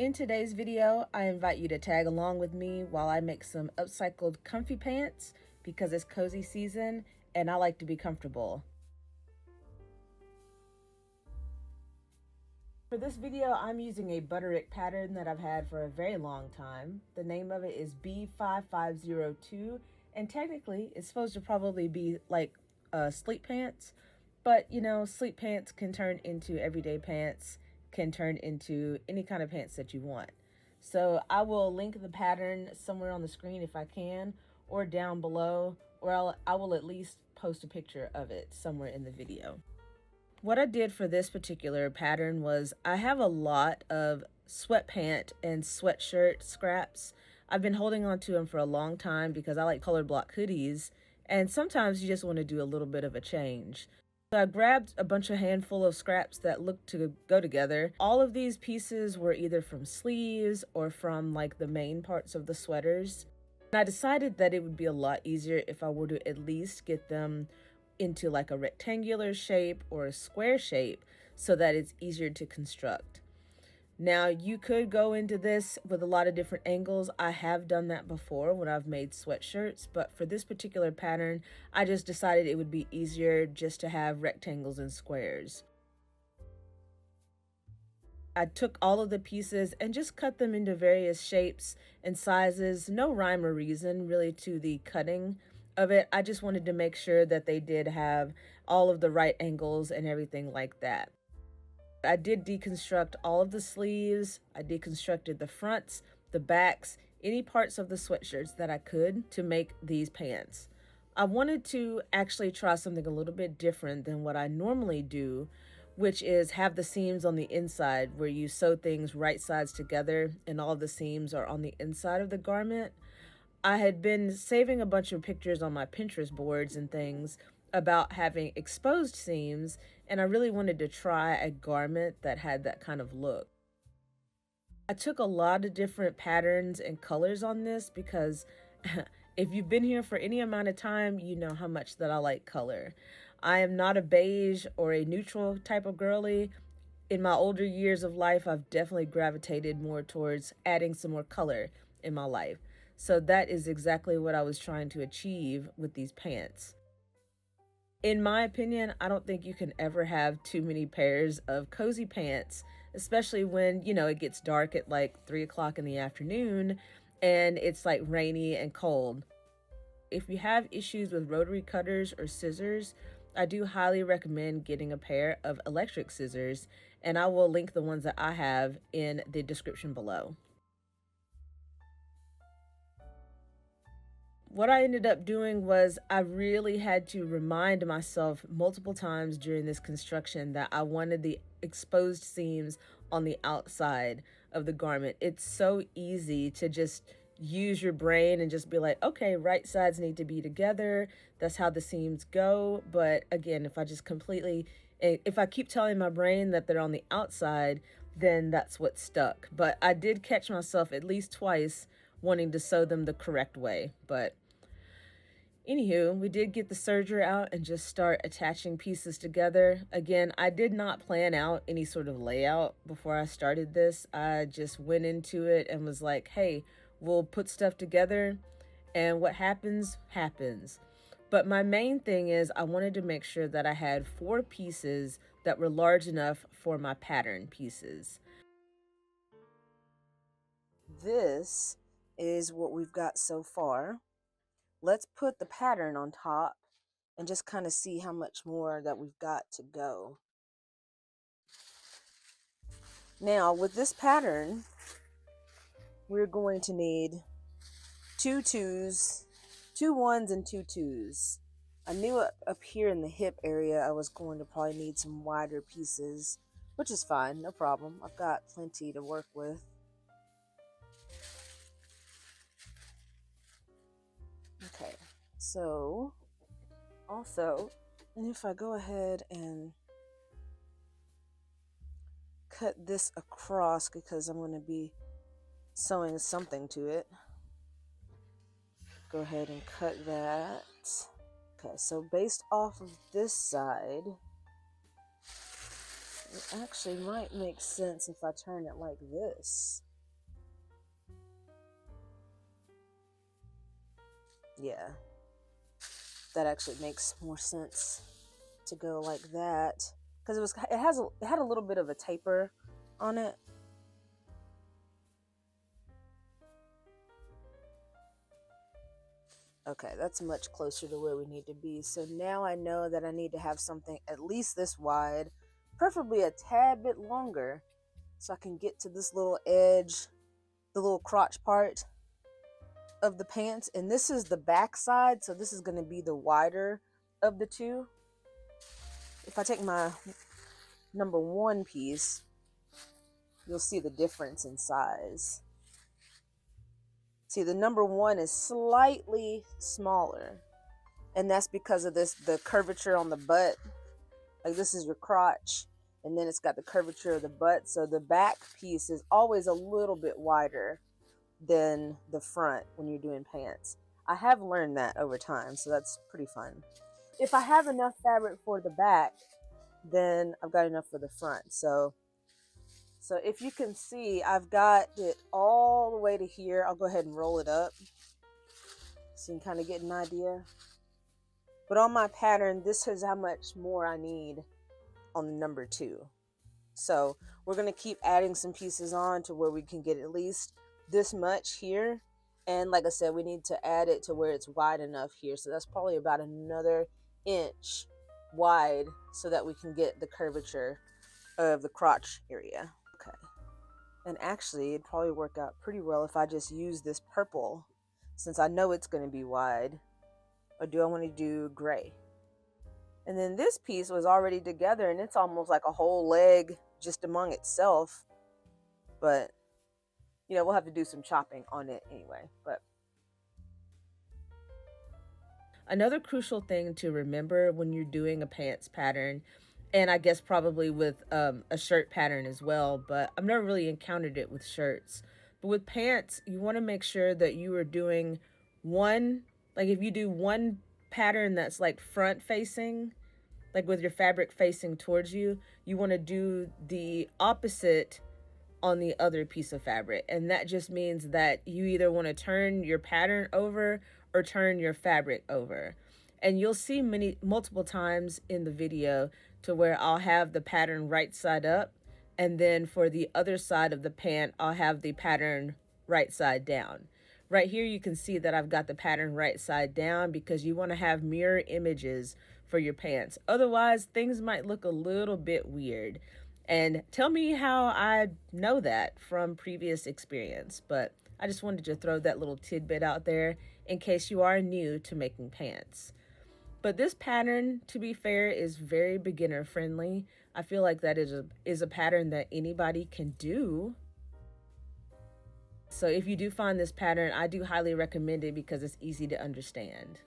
In today's video, I invite you to tag along with me while I make some upcycled comfy pants because it's cozy season and I like to be comfortable. For this video, I'm using a butterick pattern that I've had for a very long time. The name of it is B5502, and technically it's supposed to probably be like sleep pants, but you know, sleep pants can turn into everyday pants, can turn into any kind of pants that you want. So I will link the pattern somewhere on the screen if I can, or down below, or I will at least post a picture of it somewhere in the video. What I did for this particular pattern was I have a lot of sweatpant and sweatshirt scraps. I've been holding on to them for a long time because I like colored block hoodies, and sometimes you just want to do a little bit of a change. So I grabbed a bunch of handful of scraps that looked to go together. All of these pieces were either from sleeves or from like the main parts of the sweaters. And I decided that it would be a lot easier if I were to at least get them into like a rectangular shape or a square shape so that it's easier to construct. Now you could go into this with a lot of different angles. I have done that before when I've made sweatshirts, but for this particular pattern, I just decided it would be easier just to have rectangles and squares. I took all of the pieces and just cut them into various shapes and sizes. No rhyme or reason really to the cutting of it. I just wanted to make sure that they did have all of the right angles and everything like that. I did deconstruct all of the sleeves. I deconstructed the fronts, the backs, any parts of the sweatshirts that I could to make these pants. I wanted to actually try something a little bit different than what I normally do, which is have the seams on the inside where you sew things right sides together and all the seams are on the inside of the garment. I had been saving a bunch of pictures on my Pinterest boards and things about having exposed seams, and I really wanted to try a garment that had that kind of look. I took a lot of different patterns and colors on this because if you've been here for any amount of time, you know how much that I like color. I am not a beige or a neutral type of girly. In my older years of life, I've definitely gravitated more towards adding some more color in my life. So that is exactly what I was trying to achieve with these pants. In my opinion, I don't think you can ever have too many pairs of cozy pants, especially when, you know, it gets dark at like 3 o'clock in the afternoon and it's like rainy and cold. If you have issues with rotary cutters or scissors, I do highly recommend getting a pair of electric scissors, and I will link the ones that I have in the description below. What I ended up doing was I really had to remind myself multiple times during this construction that I wanted the exposed seams on the outside of the garment. It's so easy to just use your brain and just be like, okay, right sides need to be together. That's how the seams go. But again, if I keep telling my brain that they're on the outside, then that's what stuck. But I did catch myself at least twice wanting to sew them the correct way. But anywho, we did get the serger out and just start attaching pieces together. Again, I did not plan out any sort of layout before I started this. I just went into it and was like, hey, we'll put stuff together and what happens, happens. But my main thing is I wanted to make sure that I had 4 pieces that were large enough for my pattern pieces. This is what we've got so far. Let's put the pattern on top and just kind of see how much more that we've got to go. Now with this pattern, we're going to need 2 2s, 2 1s and 2 2s. I knew up here in the hip area I was going to probably need some wider pieces, which is fine, no problem. I've got plenty to work with. Okay, so also, and if I go ahead and cut this across because I'm going to be sewing something to it. Go ahead and cut that. Okay, so based off of this side, it actually might make sense if I turn it like this. Yeah, that actually makes more sense to go like that, because it had a little bit of a taper on it. Okay, that's much closer to where we need to be. So now I know that I need to have something at least this wide, preferably a tad bit longer, so I can get to this little edge, the little crotch part of the pants. And this is the back side, so this is going to be the wider of the two. If I take my number one piece, you'll see the difference in size. See, the number one is slightly smaller, and that's because of the curvature on the butt. Like, this is your crotch, and then it's got the curvature of the butt, so the back piece is always a little bit wider than the front when you're doing pants. I have learned that over time, so that's pretty fun. If I have enough fabric for the back, then I've got enough for the front. So if you can see, I've got it all the way to here. I'll go ahead and roll it up so you can kind of get an idea. But on my pattern, this is how much more I need on the number two. So we're going to keep adding some pieces on to where we can get at least this much here. And like I said, we need to add it to where it's wide enough here. So that's probably about another inch wide so that we can get the curvature of the crotch area. Okay. And actually, it'd probably work out pretty well if I just use this purple, since I know it's going to be wide. Or do I want to do gray? And then this piece was already together, and it's almost like a whole leg just among itself. But, you know, we'll have to do some chopping on it anyway. But another crucial thing to remember when you're doing a pants pattern, and I guess probably with a shirt pattern as well, but I've never really encountered it with shirts. But with pants, you want to make sure that you are doing one, like if you do one pattern that's like front facing, like with your fabric facing towards you, you want to do the opposite on the other piece of fabric. And that just means that you either want to turn your pattern over or turn your fabric over. And you'll see multiple times in the video to where I'll have the pattern right side up, and then for the other side of the pant, I'll have the pattern right side down. Right here, you can see that I've got the pattern right side down because you want to have mirror images for your pants. Otherwise, things might look a little bit weird. And tell me how I know that from previous experience. But I just wanted to throw that little tidbit out there in case you are new to making pants. But this pattern, to be fair, is very beginner friendly. I feel like that is a pattern that anybody can do. So if you do find this pattern, I do highly recommend it because it's easy to understand.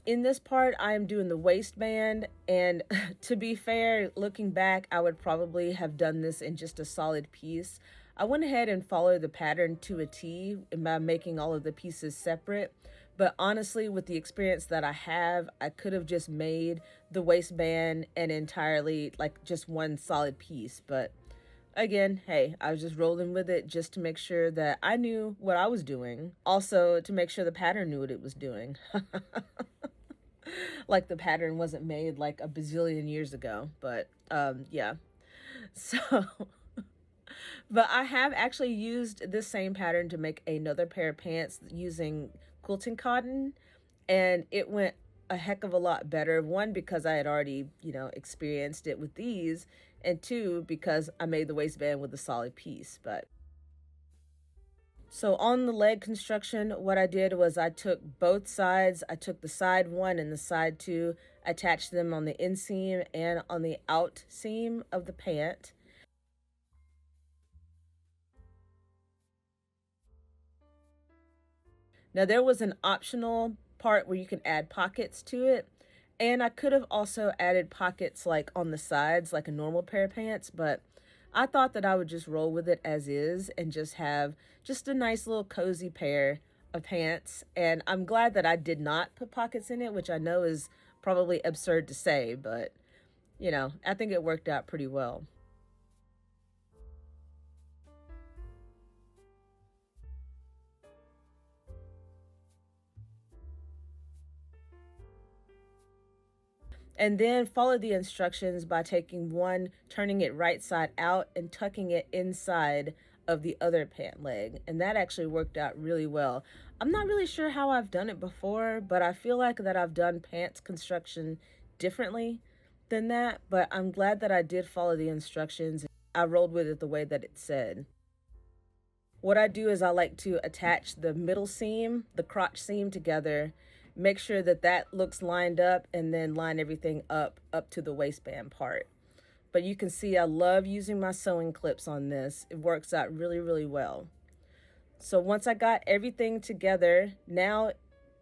In this part, I'm doing the waistband, and to be fair, looking back, I would probably have done this in just a solid piece. I went ahead and followed the pattern to a T by making all of the pieces separate, but honestly, with the experience that I have, I could have just made the waistband an entirely, like, just one solid piece, but again, hey, I was just rolling with it just to make sure that I knew what I was doing. Also, to make sure the pattern knew what it was doing. Like the pattern wasn't made like a bazillion years ago, but yeah. So, but I have actually used this same pattern to make another pair of pants using quilting cotton, and it went a heck of a lot better. One, because I had already, experienced it with these, and two, because I made the waistband with a solid piece. But so on the leg construction, what I did was I took both sides. I took the side one and the side two, attached them on the inseam and on the out seam of the pant. Now there was an optional part where you can add pockets to it. And I could have also added pockets like on the sides, like a normal pair of pants, but I thought that I would just roll with it as is and just have just a nice little cozy pair of pants. And I'm glad that I did not put pockets in it, which I know is probably absurd to say, but I think it worked out pretty well. And then follow the instructions by taking one, turning it right side out, and tucking it inside of the other pant leg. And that actually worked out really well. I'm not really sure how I've done it before, but I feel like that I've done pants construction differently than that. But I'm glad that I did follow the instructions. I rolled with it the way that it said. What I do is I like to attach the middle seam, the crotch seam together, make sure that that looks lined up, and then line everything up to the waistband part. But you can see I love using my sewing clips on this. It works out really, really well. So once I got everything together, now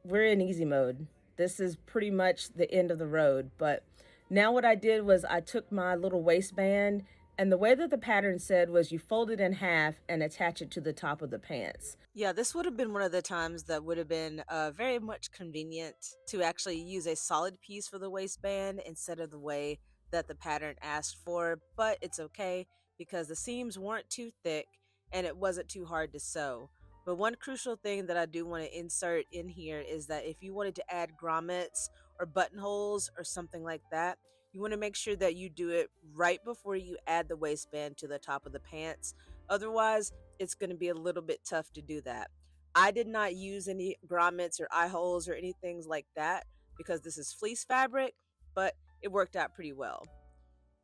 we're in easy mode. This is pretty much the end of the road. But now what I did was I took my little waistband, and the way that the pattern said was you fold it in half and attach it to the top of the pants. Yeah, this would have been one of the times that would have been very much convenient to actually use a solid piece for the waistband instead of the way that the pattern asked for, but it's okay because the seams weren't too thick and it wasn't too hard to sew. But one crucial thing that I do want to insert in here is that if you wanted to add grommets or buttonholes or something like that, you want to make sure that you do it right before you add the waistband to the top of the pants. Otherwise, it's going to be a little bit tough to do that. I did not use any grommets or eye holes or anything like that because this is fleece fabric, but it worked out pretty well.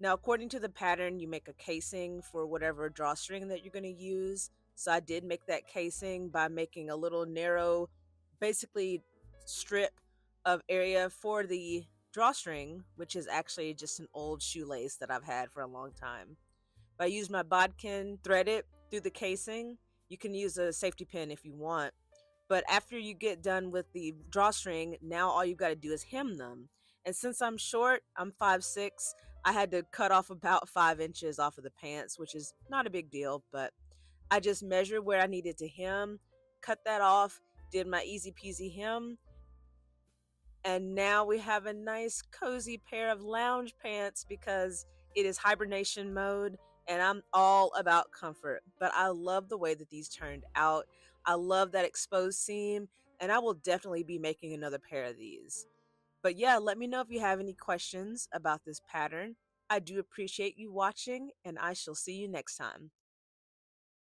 Now, according to the pattern, you make a casing for whatever drawstring that you're going to use. So I did make that casing by making a little narrow, basically strip of area for the drawstring, which is actually just an old shoelace that I've had for a long time. If I use my bodkin, thread it through the casing. You can use a safety pin if you want. But after you get done with the drawstring, now all you got to do is hem them. And since I'm short, I'm 5'6", I had to cut off about 5 inches off of the pants, which is not a big deal, but I just measured where I needed to hem, cut that off, did my easy peasy hem, and now we have a nice cozy pair of lounge pants because it is hibernation mode and I'm all about comfort. But I love the way that these turned out. I love that exposed seam, and I will definitely be making another pair of these. But yeah, let me know if you have any questions about this pattern. I do appreciate you watching, and I shall see you next time.